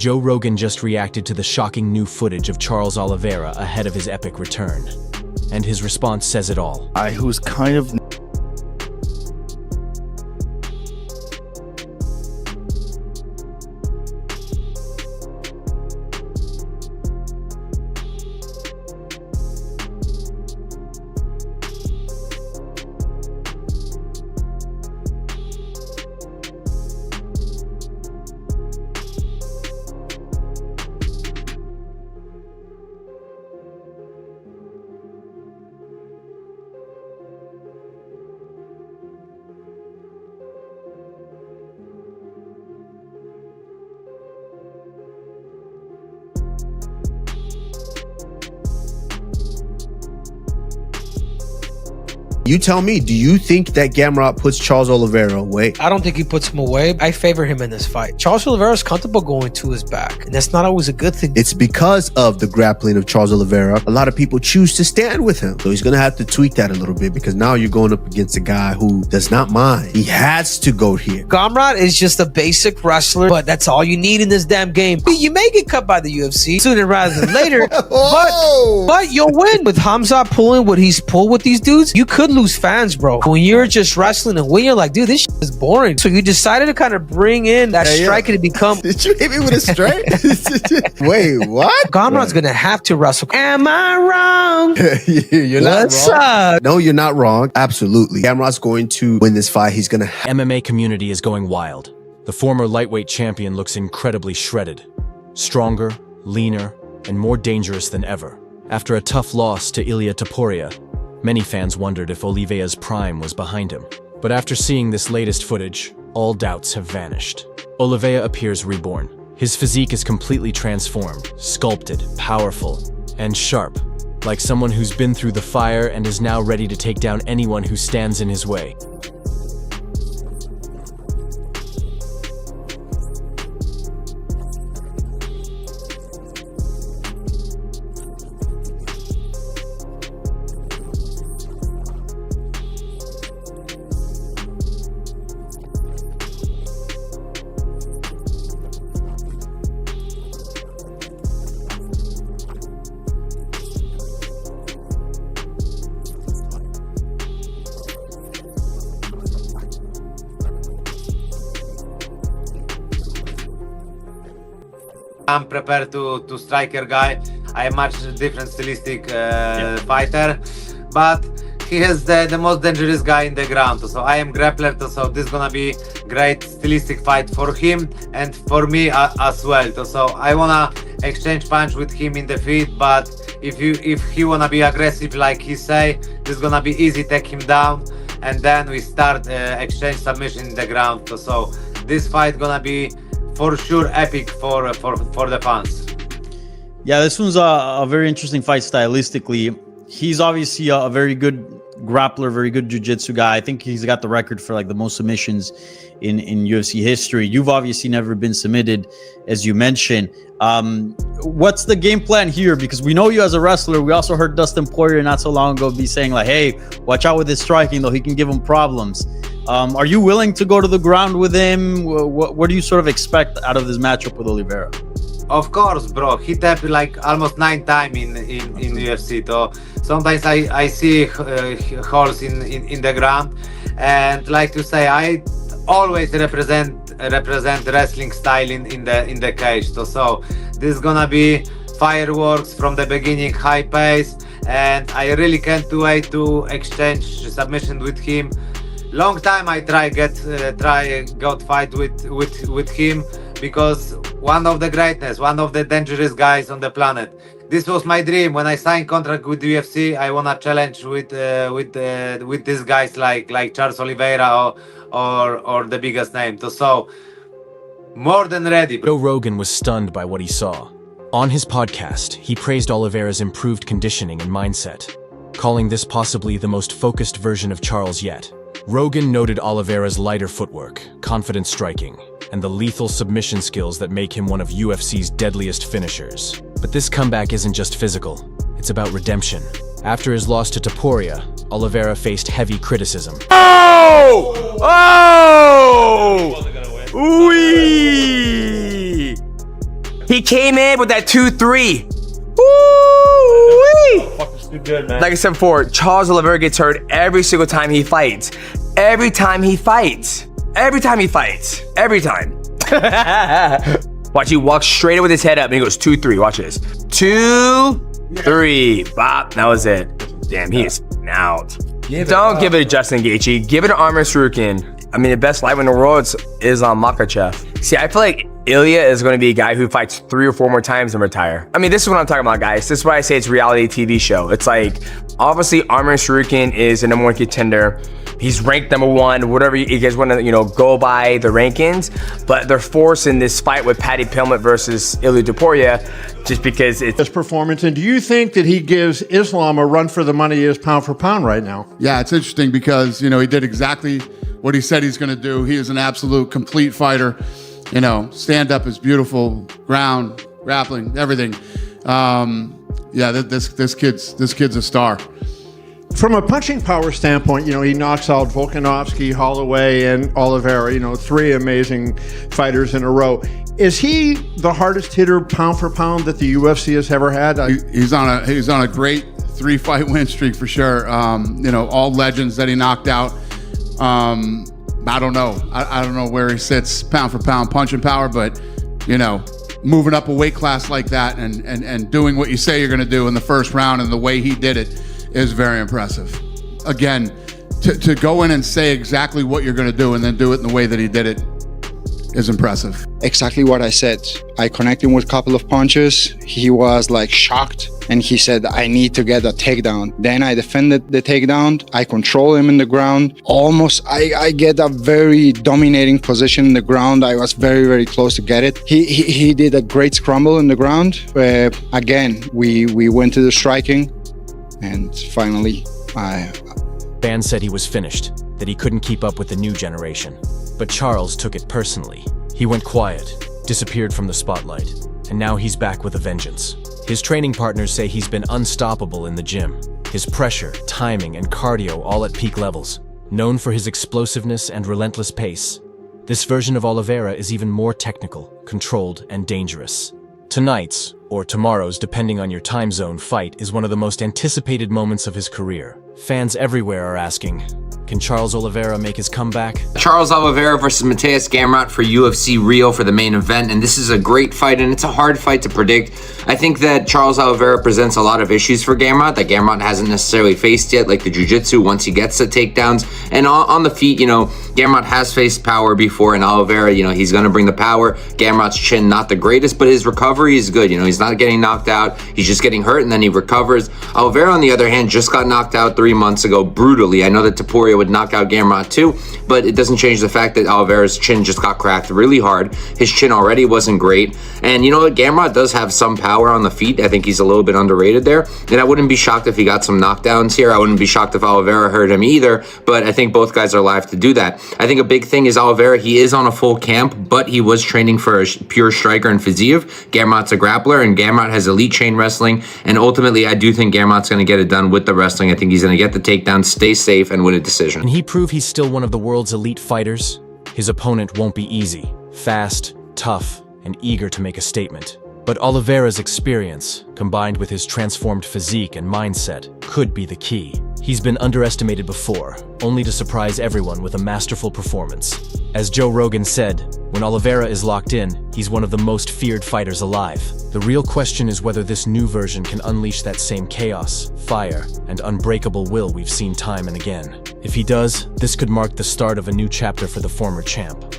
Joe Rogan just reacted to the shocking new footage of Charles Oliveira ahead of his epic return. And his response says it all. Who's kind of You tell me, do you think that Gamrot puts Charles Oliveira away? I don't think he puts him away. I favor him in this fight. Charles Oliveira is comfortable going to his back, and that's not always a good thing. It's because of the grappling of Charles Oliveira. A lot of people choose to stand with him. So he's going to have to tweak that a little bit because now you're going up against a guy who does not mind. He has to go here. Gamrot is just a basic wrestler, but that's all you need in this damn game. You may get cut by the UFC sooner rather than later, but you'll win. With Hamza pulling what he's pulled with these dudes, you could lose fans, bro. When you're just wrestling and win, you're like, dude, this shit is boring. So you decided to kind of bring in that striker to become. Did you hit me with a strike? Wait, what? Gamrot's gonna have to wrestle. Am I wrong? You're not What's wrong. up? No, you're not wrong. Absolutely. Gamrot's going to win this fight. He's going to. MMA community is going wild. The former lightweight champion looks incredibly shredded. Stronger, leaner, and more dangerous than ever. After a tough loss to Ilia Topuria, many fans wondered if Oliveira's prime was behind him. But after seeing this latest footage, all doubts have vanished. Oliveira appears reborn. His physique is completely transformed, sculpted, powerful, and sharp, like someone who's been through the fire and is now ready to take down anyone who stands in his way. I'm prepared to striker guy. I am much different stylistic fighter, but he has the most dangerous guy in the ground. So I am grappler, so this is gonna be great stylistic fight for him and for me as well. So I wanna exchange punch with him in the feet, but if he wanna be aggressive like he say, this is gonna be easy, take him down, and then we start exchange submission in the ground. So this fight gonna be for sure epic for the fans. Yeah, this one's a very interesting fight stylistically. He's obviously a very good grappler, very good jiu-jitsu guy. I think he's got the record for like the most submissions in UFC history. You've obviously never been submitted, as you mentioned. What's the game plan here? Because we know you as a wrestler. We also heard Dustin Poirier not so long ago be saying like, hey, watch out with his striking, though he can give him problems. Are you willing to go to the ground with him? What do you sort of expect out of this matchup with Oliveira? Of course, bro. He tapped like almost 9 times in UFC. So sometimes I see holes in the ground, and like to say, I always represent wrestling style in the cage. So this is gonna be fireworks from the beginning, high pace, and I really can't wait to exchange submission with him. Long time I got fight with him, because one of the greatness, one of the dangerous guys on the planet. This was my dream when I signed contract with UFC. I wanna challenge with these guys like Charles Oliveira or the biggest name. So more than ready. Joe Rogan was stunned by what he saw. On his podcast, he praised Oliveira's improved conditioning and mindset, calling this possibly the most focused version of Charles yet. Rogan noted Oliveira's lighter footwork, confident striking, and the lethal submission skills that make him one of UFC's deadliest finishers. But this comeback isn't just physical, it's about redemption. After his loss to Topuria, Oliveira faced heavy criticism. Oh! Oh! Ooh! He came in with that 2-3. Woo-wee! Good, man. Like I said before, Charles Oliveira gets hurt every single time he fights. Every time he fights. Every time he fights. Every time. Watch, he walks straight in with his head up and he goes 2-3. Watch this. 2-3. Bop. That was it. Damn, he is out. Don't give it to Justin Gaethje. Give it to Arman Tsarukyan. I mean, the best lightweight in the world is Makhachev. See, I feel like Ilya is going to be a guy who fights 3 or 4 more times and retire. I mean, this is what I'm talking about, guys. This is why I say it's a reality TV show. It's like, obviously, Arman Tsarukyan is a number 1 contender. He's ranked number 1, whatever you guys want to, go by the rankings. But they're forcing this fight with Paddy Pimblett versus Ilia Topuria just because it's... His performance, and do you think that he gives Islam a run for the money he is pound for pound right now? Yeah, it's interesting because, he did exactly what he said he's going to do. He is an absolute complete fighter. Stand up is beautiful, ground, grappling, everything. This kid's a star. From a punching power standpoint, he knocks out Volkanovski, Holloway, and Oliveira, 3 amazing fighters in a row. Is he the hardest hitter pound for pound that the UFC has ever had? He's on a great 3-fight win streak for sure. All legends that he knocked out. I don't know. I don't know where he sits pound for pound punching power, but moving up a weight class like that and doing what you say you're going to do in the first round and the way he did it is very impressive. Again, to go in and say exactly what you're going to do and then do it in the way that he did it is impressive. Exactly what I said. I connected with a couple of punches. He was like shocked and he said, I need to get a takedown. Then I defended the takedown. I control him in the ground. Almost, I get a very dominating position in the ground. I was very, very close to get it. He did a great scramble in the ground. Again, we went to the striking and finally, Fans said he was finished, that he couldn't keep up with the new generation. But Charles took it personally. He went quiet, disappeared from the spotlight, and now he's back with a vengeance. His training partners say he's been unstoppable in the gym. His pressure, timing, and cardio all at peak levels. Known for his explosiveness and relentless pace, this version of Oliveira is even more technical, controlled, and dangerous. Tonight's, or tomorrow's depending on your time zone, fight is one of the most anticipated moments of his career. Fans everywhere are asking, can Charles Oliveira make his comeback? Charles Oliveira versus Mateusz Gamrot for UFC Rio for the main event, and this is a great fight, and it's a hard fight to predict. I think that Charles Oliveira presents a lot of issues for Gamrot that Gamrot hasn't necessarily faced yet, like the jiu-jitsu once he gets the takedowns. And on the feet, Gamrot has faced power before, and Oliveira, he's going to bring the power. Gamrot's chin, not the greatest, but his recovery is good. He's not getting knocked out. He's just getting hurt, and then he recovers. Oliveira, on the other hand, just got knocked out 3 months ago brutally. I know that Topuria would knock out Gamrot too, but it doesn't change the fact that Oliveira's chin just got cracked really hard. His chin already wasn't great. And you know what? Gamrot does have some power on the feet. I think he's a little bit underrated there. And I wouldn't be shocked if he got some knockdowns here. I wouldn't be shocked if Oliveira hurt him either, but I think both guys are live to do that. I think a big thing is Oliveira, he is on a full camp, but he was training for a pure striker in Fiziev. Gamrot's a grappler, and Gamrot has elite chain wrestling, and ultimately I do think Gamrot's going to get it done with the wrestling. I think he's going to get the takedown, stay safe, and win a decision. Can he prove he's still one of the world's elite fighters? His opponent won't be easy, fast, tough, and eager to make a statement. But Oliveira's experience, combined with his transformed physique and mindset, could be the key. He's been underestimated before, only to surprise everyone with a masterful performance. As Joe Rogan said, when Oliveira is locked in, he's one of the most feared fighters alive. The real question is whether this new version can unleash that same chaos, fire, and unbreakable will we've seen time and again. If he does, this could mark the start of a new chapter for the former champ.